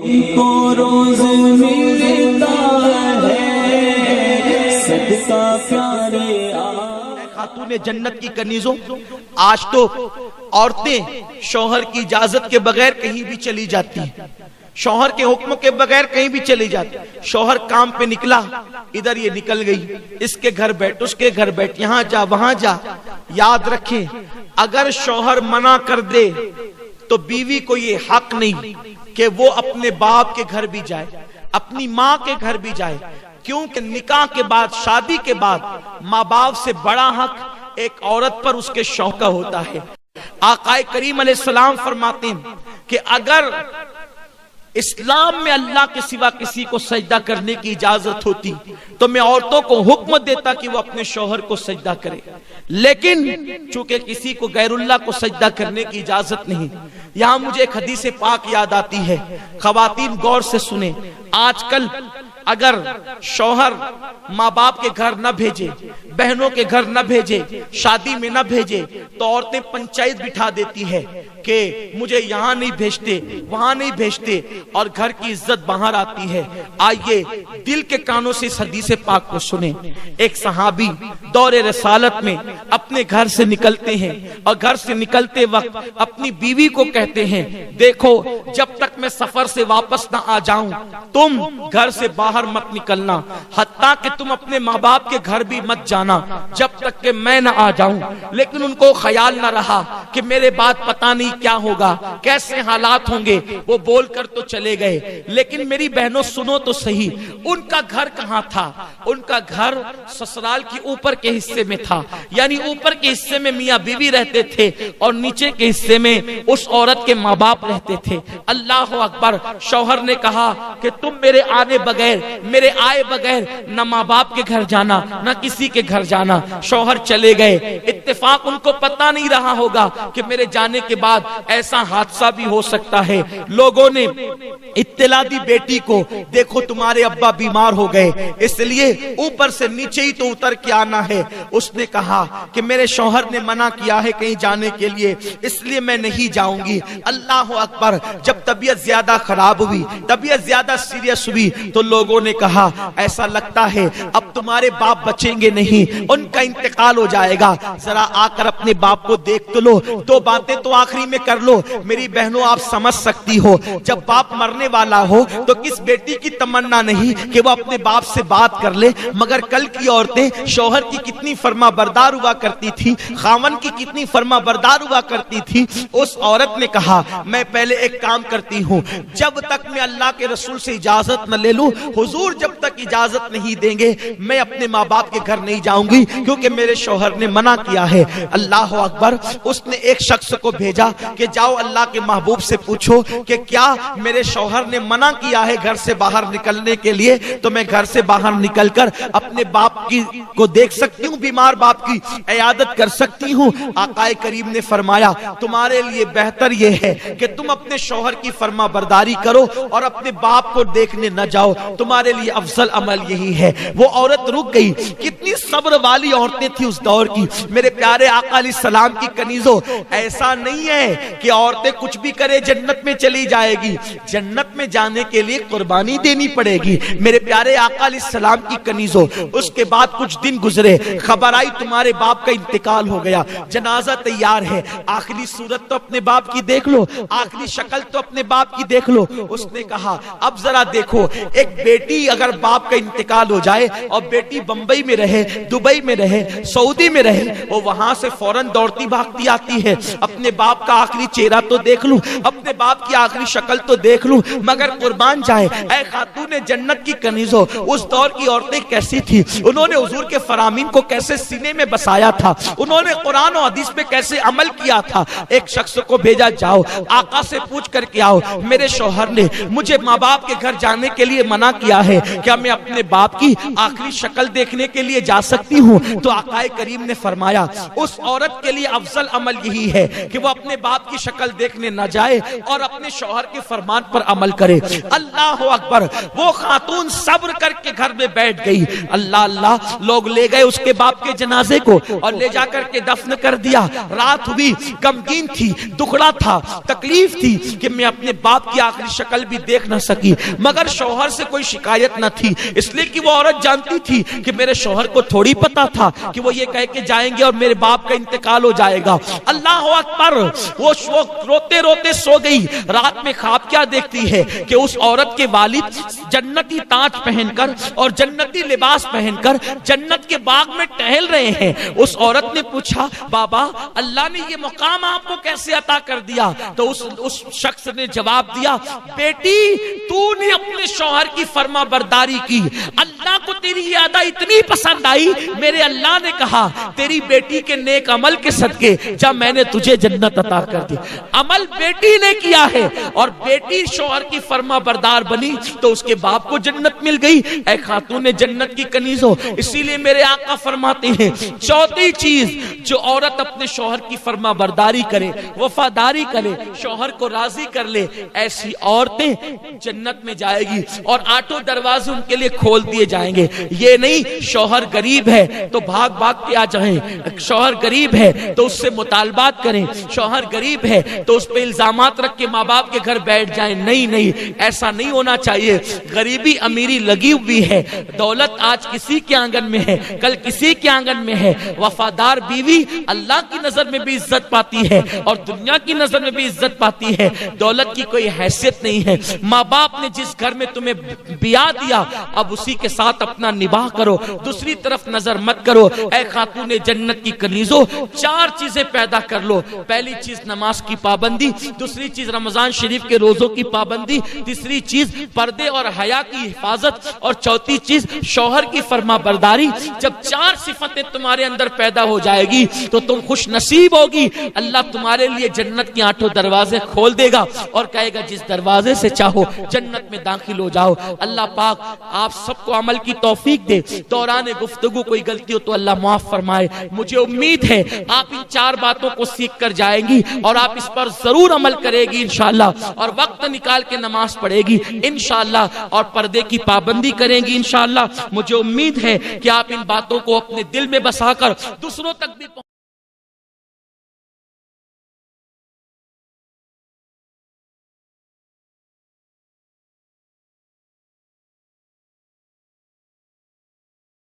کو روز ملتا ہے صدقہ پیارے خاتون جنت کی کنیزوں، آج تو عورتیں شوہر کی اجازت کے بغیر کہیں بھی چلی جاتی ہیں، شوہر کے حکم کے بغیر کہیں بھی چلی جاتی. شوہر کام پہ نکلا، ادھر یہ نکل گئی، اس کے گھر بیٹھ، اس کے گھر بیٹھ، یہاں جا وہاں جا. یاد رکھیں، اگر شوہر منع کر دے تو بیوی کو یہ حق نہیں کہ وہ اپنے باپ کے گھر بھی جائے، اپنی ماں کے گھر بھی جائے، کیونکہ نکاح کے بعد، شادی کے بعد ماں باپ سے بڑا حق ایک عورت پر اس کے شوہر کا ہوتا ہے. آقا کریم علیہ السلام فرماتے ہیں کہ اگر اسلام میں اللہ کے سوا کسی کو سجدہ کرنے کی اجازت ہوتی تو میں عورتوں کو حکم دیتا کہ وہ اپنے شوہر کو سجدہ کرے، لیکن چونکہ کسی کو غیر اللہ کو سجدہ کرنے کی اجازت نہیں. یہاں مجھے ایک حدیث پاک یاد آتی ہے، خواتین غور سے سنیں. آج کل اگر شوہر ماں باپ کے گھر نہ بھیجے، بہنوں کے گھر نہ بھیجے، شادی میں نہ بھیجے، تو عورتیں پنچایت بٹھا دیتی ہے کہ مجھے یہاں نہیں بھیجتے، وہاں نہیں بھیجتے، اور گھر کی عزت باہر آتی ہے. آئیے دل کے کانوں سے اس حدیث پاک کو سنیں. ایک صحابی دور رسالت میں اپنے گھر سے نکلتے ہیں اور گھر سے نکلتے وقت اپنی بیوی کو کہتے ہیں، دیکھو جب تک میں سفر سے واپس نہ آ جاؤں تم گھر سے باہر مت نکلنا، حتیٰ کہ تم اپنے ماں باپ کے گھر بھی مت جانا جب تک کہ میں نہ آ جاؤں. لیکن ان کو خیال نہ رہا کہ میرے بعد پتہ نہیں کیا ہوگا، کیسے حالات ہوں گے. وہ بول کر تو چلے گئے، لیکن میری بہنوں سنو تو صحیح، ان کا گھر کہاں تھا؟ ان کا گھر سسرال کی اوپر کے حصے میں تھا، یعنی اوپر کے حصے میں میاں بیوی رہتے تھے اور نیچے کے حصے میں اس عورت کے ماں باپ رہتے تھے. اللہ اکبر. شوہر نے کہا کہ تم میرے آنے بغیر، میرے آئے بغیر نہ ماں باپ کے گھر جانا نہ کسی کے گھر جانا. شوہر چلے گئے. اتفاق ان کو پتہ نہیں رہا ہوگا کہ میرے جانے کے بعد ایسا حادثہ بھی ہو سکتا ہے. لوگوں نے اطلاع دی بیٹی کو، دیکھو تمہارے ابا بیمار ہو گئے، اس لیے اوپر سے نیچے ہی تو اتر کے آنا ہے. اس نے کہا کہ میرے شوہر نے منع کیا ہے کہیں جانے کے لیے، اس لیے میں نہیں جاؤں گی. اللہ اکبر. جب طبیعت زیادہ خراب ہوئی، طبیعت زیادہ سیریس ہوئی، تو لوگوں نے کہا ایسا لگتا ہے اب تمہارے باپ بچیں گے نہیں، ان کا انتقال ہو جائے گا، ذرا آ کر اپنے باپ کو دیکھ تو لو، دو باتیں تو آخری میں کر لو. میری بہنوں آپ سمجھ سکتی ہو جب باپ مرنے والا ہو تو کس بیٹی کی تمنا نہیں کہ وہ اپنے باپ سے بات کر لے. مگر کل کی عورتیں شوہر کی کتنی فرما بردار ہوا کرتی تھی، خاون کی کتنی فرما بردار ہوا کرتی تھی. اس عورت نے کہا میں پہلے ایک کام کرتی ہوں، جب تک میں اللہ کے رسول سے اجازت نہ لے لوں، حضور جب تک اجازت نہیں دیں گے میں اپنے ماں باپ کے گھر نہیں جاؤں گی، کیونکہ میرے شوہر نے منع کیا ہے. اللہ اکبر. اس نے ایک شخص کو بھیجا کہ جاؤ اللہ کے محبوب سے پوچھو کہ کیا میرے شوہر نے منع کیا ہے گھر سے باہر نکلنے کے لیے، تو میں گھر سے باہر نکل کر اپنے باپ کو دیکھ سکتی ہوں، بیمار باپ کی عیادت کر سکتی ہوں. آقا کریم نے فرمایا تمہارے لیے بہتر یہ ہے کہ تم اپنے شوہر کی فرما برداری کرو اور اپنے باپ کو دیکھنے نہ جاؤ، تمہارے لیے افضل عمل یہی ہے. وہ عورت رک گئی. کتنی صبر والی عورتیں تھی اس دور کی. میرے پیارے آقا علیہ السلام کی کنیزوں، ایسا نہیں ہے کہ عورتیں کچھ بھی کرے جنت میں چلی جائے گی. جنت میں جانے کے لیے قربانی دینی پڑے گی. میرے پیارے آقا علیہ السلام کی کنیزوں، اس کے بعد کچھ دن گزرے، خبر آئی تمہارے باپ کا انتقال ہو گیا، جنازہ تیار ہے، آخری صورت تو اپنے باپ کی دیکھ لو، آخری شکل تو اپنے باپ کی دیکھ لو. اس نے کہا اب ذرا دیکھو، ایک بیٹی اگر باپ کا انتقال ہو جائے اور بیٹی بمبئی میں رہے، دبئی میں رہے، سعودی میں رہے، وہ وہاں سے فوراً دوڑتی بھاگتی آتی ہے، اپنے باپ کا آخری چہرہ تو دیکھ لوں، اپنے باپ کی آخری شکل تو دیکھ لوں. مگر قربان جائے اے خاتون جنت کی کنیزوں، اس دور کی عورتیں کیسی تھی، انہوں نے حضور کے فرامین کو کیسے سینے میں بسایا تھا، انہوں نے قرآن و حدیث پہ کیسے عمل کیا تھا. ایک شخص کو بھیجا جاؤ آقا سے پوچھ کر کے آؤ میرے شوہر نے مجھے ماں باپ کے گھر جانے کے لیے منع کیا ہے، کیا میں اپنے باپ کی آخری شکل دیکھنے کے لیے جا سکتی ہوں؟ تو آقا کریم نے فرمایا اس عورت کے لیے افضل عمل یہی ہے کہ وہ اپنے باپ کی شکل دیکھنے نہ جائے اور اپنے شوہر کے فرمان پر عمل عمل کرے. اللہ اکبر. وہ خاتون صبر کر کے گھر میں بیٹھ گئی. اللہ اللہ. لوگ لے گئے اس کے باپ کے جنازے کو اور لے جا کر کے دفن کر دیا. رات ہوئی, غمگین تھی, دکھڑا تھا, تکلیف تھی کہ میں اپنے باپ کی آخری شکل بھی دیکھ نہ سکی, مگر شوہر سے کوئی شکایت نہ تھی, اس لیے کہ وہ عورت جانتی تھی کہ میرے شوہر کو تھوڑی پتا تھا کہ وہ یہ کہہ کے جائیں گے اور میرے باپ کا انتقال ہو جائے گا. اللہ اکبر. وہ روتے روتے سو گئی. رات میں خواب کیا دیکھتی ہے کہ اس عورت کے والد جنتی تاج پہن کر اور جنتی لباس پہن کر جنت کے باغ میں ٹہل رہے ہیں. اس عورت نے پوچھا, بابا اللہ نے یہ مقام آپ کو کیسے عطا کر دیا؟ تو اس شخص نے جواب دیا, بیٹی تو نے اپنے شوہر کی فرما برداری کی, اللہ کو تیری یہ ادا اتنی پسند آئی, میرے اللہ نے کہا تیری بیٹی کے نیک عمل کے صدقے جب میں نے تجھے جنت عطا کر دی. عمل بیٹی نے کیا ہے اور بیٹی شوہر کی فرما بردار بنی تو اس کے باپ کو جنت مل گئی. اے خاتون جنت کی کنیزوں, اسی لیے میرے آقا فرماتے ہیں چوتھی چیز جو عورت اپنے شوہر کی فرما برداری کرے, وفاداری کرے, شوہر کو راضی کر لے, ایسی عورتیں جنت میں جائے گی اور آٹھوں دروازے ان کے لیے کھول دیے جائیں گے. یہ نہیں شوہر غریب ہے تو بھاگ بھاگ کے آ جائیں, شوہر غریب ہے تو اس سے مطالبات کریں, شوہر غریب ہے تو اس پہ الزامات رکھ کے ماں باپ کے گھر بیٹھ جائیں. نہیں نہیں, ایسا نہیں ہونا چاہیے. غریبی امیری لگی ہوئی ہے, دولت آج کسی کے آنگن میں ہے, کل کسی کے آنگن میں ہے. وفادار بیوی اللہ کی نظر میں بھی عزت پاتی ہے اور دنیا کی نظر میں بھی عزت پاتی ہے. دولت کی کوئی حیثیت نہیں ہے. ماں باپ نے جس گھر میں تمہیں بیاہ دیا اب اسی کے ساتھ اپنا نباہ کرو, دوسری طرف نظر مت کرو. اے خاتون جنت کی کنیزوں, چار چیزیں پیدا کر لو. پہلی چیز نماز کی پابندی, دوسری چیز رمضان شریف کے روزوں کی پابندی, تیسری چیز پردے اور حیا کی حفاظت اور چوتھی چیز شوہر کی فرما برداری. جب چار صفتیں تمہارے اندر پیدا ہو جائے گی تو تم خوش نصیب ہوگی. اللہ تمہارے لیے جنت کے آٹھوں دروازے کھول دے گا اور کہے گا جس دروازے سے چاہو جنت میں داخل ہو جاؤ. اللہ پاک آپ سب کو عمل کی توفیق دے. دوران گفتگو کوئی غلطی ہو تو اللہ معاف فرمائے. مجھے امید ہے آپ ان چار باتوں کو سیکھ کر جائیں گی اور آپ اس پر ضرور عمل کرے گی انشاءاللہ, اور وقت نکال کے نماز پڑھے گی انشاءاللہ, اور پردے کی پابندی کریں گی انشاءاللہ. مجھے امید ہے کہ آپ ان باتوں کو اپنے دل میں بسا کر دوسروں تک بھی